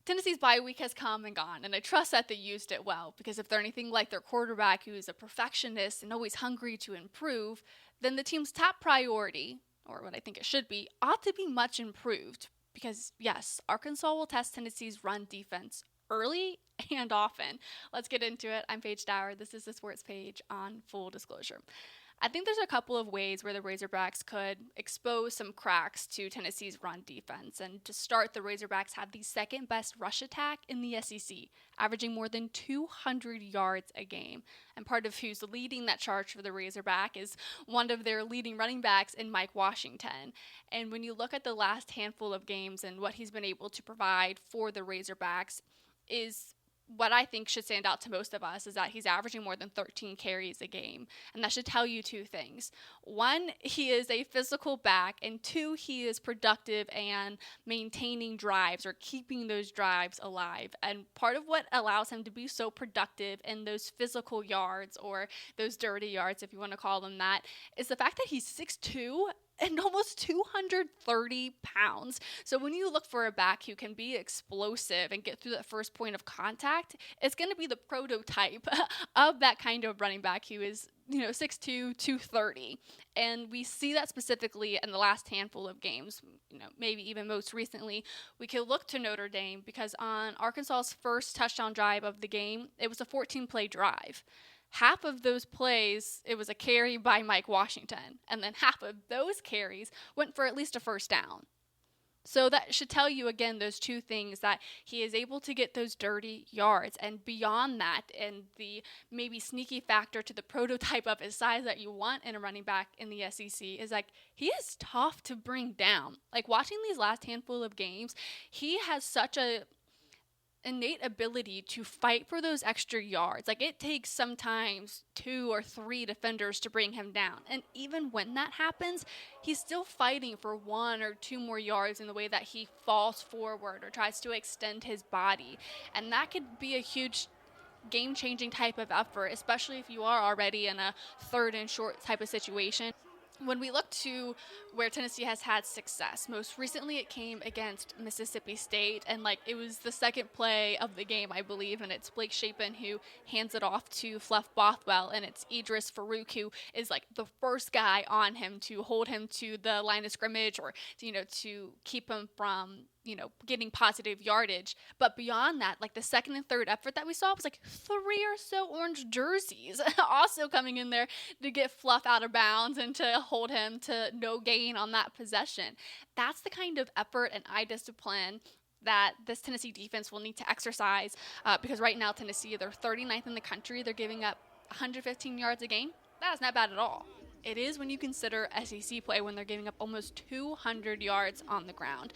Tennessee's bye week has come and gone, and I trust that they used it well, because if they're anything like their quarterback, who's a perfectionist and always hungry to improve, then the team's top priority, or what I think it should be, ought to be much improved. Because, yes, Arkansas will test Tennessee's run defense early and often. Let's get into it. I'm Paige Dower. This is the Sports Page on Full Disclosure. I think there's a couple of ways where the Razorbacks could expose some cracks to Tennessee's run defense. And to start, the Razorbacks have the second best rush attack in the SEC, averaging more than 200 yards a game. And part of who's leading that charge for the Razorback is one of their leading running backs in Mike Washington. And when you look at the last handful of games and what he's been able to provide for the Razorbacks, is what I think should stand out to most of us is that he's averaging more than 13 carries a game. And that should tell you two things. One, he is a physical back, and two, he is productive and maintaining drives or keeping those drives alive. And part of what allows him to be so productive in those physical yards, or those dirty yards, if you want to call them that, is the fact that he's 6'2" and almost 230 pounds. So when you look for a back who can be explosive and get through that first point of contact, it's going to be the prototype of that kind of running back who is, 6'2", 230. And we see that specifically in the last handful of games, maybe even most recently. We could look to Notre Dame, because on Arkansas's first touchdown drive of the game, it was a 14-play drive. Half of those plays, it was a carry by Mike Washington, and then half of those carries went for at least a first down. So that should tell you, again, those two things, that he is able to get those dirty yards. And beyond that, and the maybe sneaky factor to the prototype of his size that you want in a running back in the SEC, is he is tough to bring down. Watching these last handful of games, he has such a innate ability to fight for those extra yards. It takes sometimes 2 or 3 defenders to bring him down. And even when that happens, he's still fighting for 1 or 2 more yards in the way that he falls forward or tries to extend his body. And that could be a huge game-changing type of effort, especially if you are already in a third and short type of situation. When we look to where Tennessee has had success, most recently it came against Mississippi State, and it was the second play of the game, I believe, and it's Blake Shapen who hands it off to Fluff Bothwell, and it's Idris Farouk who is the first guy on him to hold him to the line of scrimmage, or to keep him from getting positive yardage. But beyond that, the second and third effort that we saw was 3 or so orange jerseys also coming in there to get Fluff out of bounds and to hold him to no gain on that possession. That's the kind of effort and eye discipline that this Tennessee defense will need to exercise, because right now Tennessee, they're 39th in the country. They're giving up 115 yards a game. That's not bad at all. It is when you consider SEC play, when they're giving up almost 200 yards on the ground.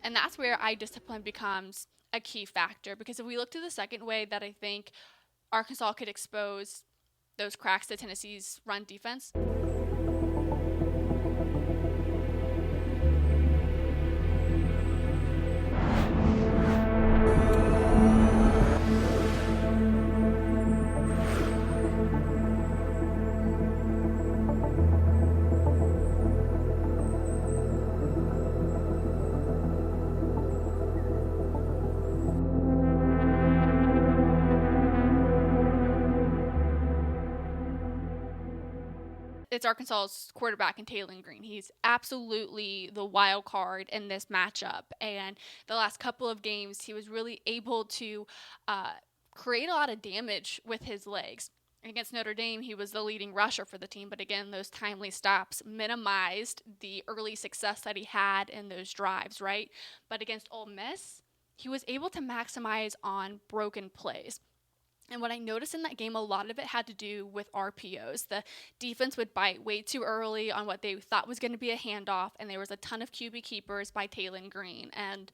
And that's where eye discipline becomes a key factor, because if we look to the second way that I think Arkansas could expose those cracks to Tennessee's run defense, it's Arkansas's quarterback in Taylen Green. He's absolutely the wild card in this matchup. And the last couple of games, he was really able to create a lot of damage with his legs. Against Notre Dame, he was the leading rusher for the team. But again, those timely stops minimized the early success that he had in those drives, right? But against Ole Miss, he was able to maximize on broken plays. And what I noticed in that game, a lot of it had to do with RPOs. The defense would bite way too early on what they thought was going to be a handoff, and there was a ton of QB keepers by Taylen Green. And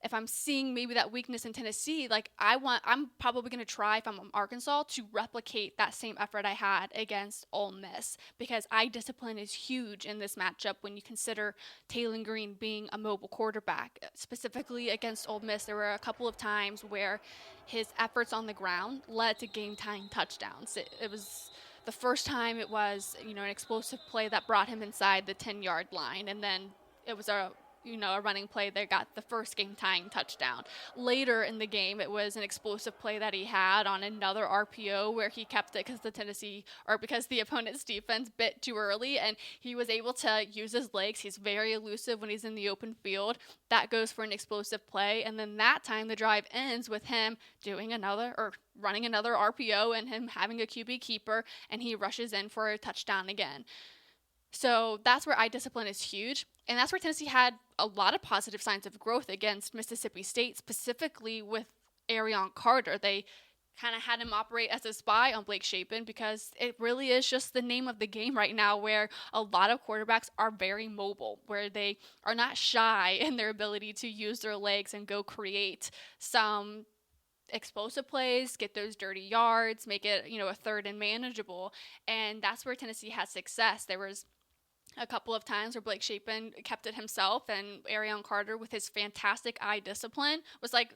if I'm seeing maybe that weakness in Tennessee, I'm probably going to try, if I'm Arkansas, to replicate that same effort I had against Ole Miss, because eye discipline is huge in this matchup when you consider Taylen Green being a mobile quarterback. Specifically against Ole Miss, there were a couple of times where his efforts on the ground led to game-tying touchdowns. It was the first time it was, an explosive play that brought him inside the 10-yard line, and then it was a a running play that got the first game tying touchdown. Later in the game, it was an explosive play that he had on another RPO where he kept it because the opponent's defense bit too early, and he was able to use his legs. He's very elusive when he's in the open field. That goes for an explosive play, and then that time the drive ends with him running another RPO and him having a QB keeper, and he rushes in for a touchdown again. So that's where eye discipline is huge. And that's where Tennessee had a lot of positive signs of growth against Mississippi State, specifically with Arion Carter. They kind of had him operate as a spy on Blake Shapen because it really is just the name of the game right now, where a lot of quarterbacks are very mobile, where they are not shy in their ability to use their legs and go create some explosive plays, get those dirty yards, make it, a third and manageable. And that's where Tennessee had success. There was a couple of times where Blake Shapen kept it himself, and Arion Carter, with his fantastic eye discipline, was like,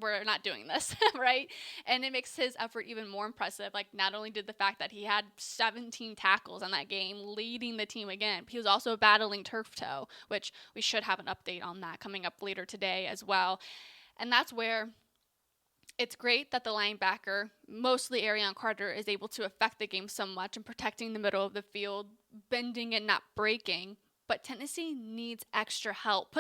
we're not doing this, right? And it makes his effort even more impressive. Like, not only did the fact that he had 17 tackles in that game, leading the team again, he was also battling turf toe, which we should have an update on that coming up later today as well. And that's where it's great that the linebacker, mostly Arion Carter, is able to affect the game so much in protecting the middle of the field, bending and not breaking. But Tennessee needs extra help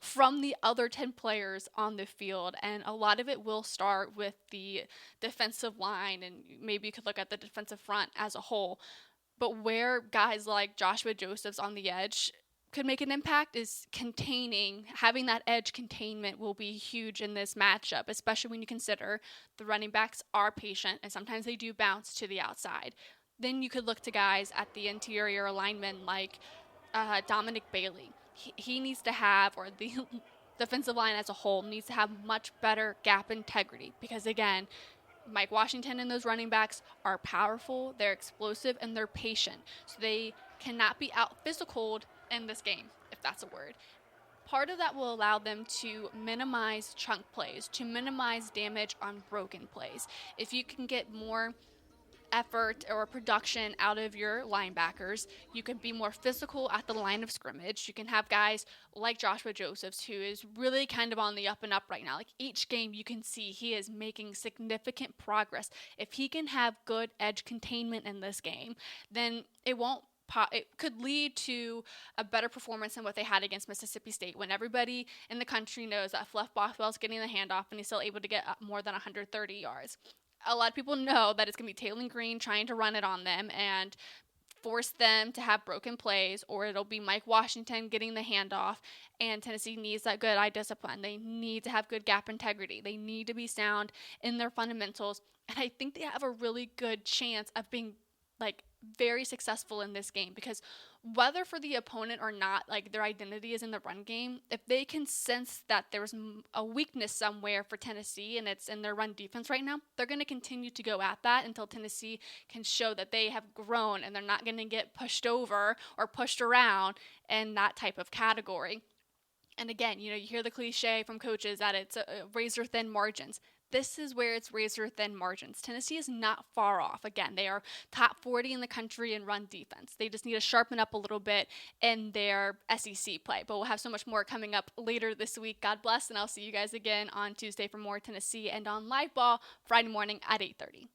from the other 10 players on the field. And a lot of it will start with the defensive line, and maybe you could look at the defensive front as a whole. But where guys like Joshua Josephs on the edge could make an impact is having that edge containment will be huge in this matchup, especially when you consider the running backs are patient and sometimes they do bounce to the outside. Then you could look to guys at the interior alignment like Dominic Bailey. He needs to have, or the defensive line as a whole needs to have much better gap integrity, because again, Mike Washington and those running backs are powerful, they're explosive, and they're patient. So they cannot be out-physicaled in this game, if that's a word. Part of that will allow them to minimize chunk plays, to minimize damage on broken plays. If you can get more effort or production out of your linebackers, you can be more physical at the line of scrimmage. You can have guys like Joshua Josephs, who is really kind of on the up and up right now. Like, each game you can see he is making significant progress. If he can have good edge containment in this game, then it could lead to a better performance than what they had against Mississippi State, when everybody in the country knows that Fleff Bothwell's getting the handoff and he's still able to get more than 130 yards. A lot of people know that it's going to be Taylor Green trying to run it on them and force them to have broken plays, or it'll be Mike Washington getting the handoff, and Tennessee needs that good eye discipline. They need to have good gap integrity. They need to be sound in their fundamentals, and I think they have a really good chance of being very successful in this game, because whether for the opponent or not, their identity is in the run game, if they can sense that there's a weakness somewhere for Tennessee and it's in their run defense right now, they're going to continue to go at that until Tennessee can show that they have grown and they're not going to get pushed over or pushed around in that type of category. And again, you hear the cliche from coaches that it's razor thin margins. This is where it's razor thin margins. Tennessee is not far off. Again, they are top 40 in the country in run defense. They just need to sharpen up a little bit in their SEC play. But we'll have so much more coming up later this week. God bless, and I'll see you guys again on Tuesday for more Tennessee and on Live Ball Friday morning at 8:30.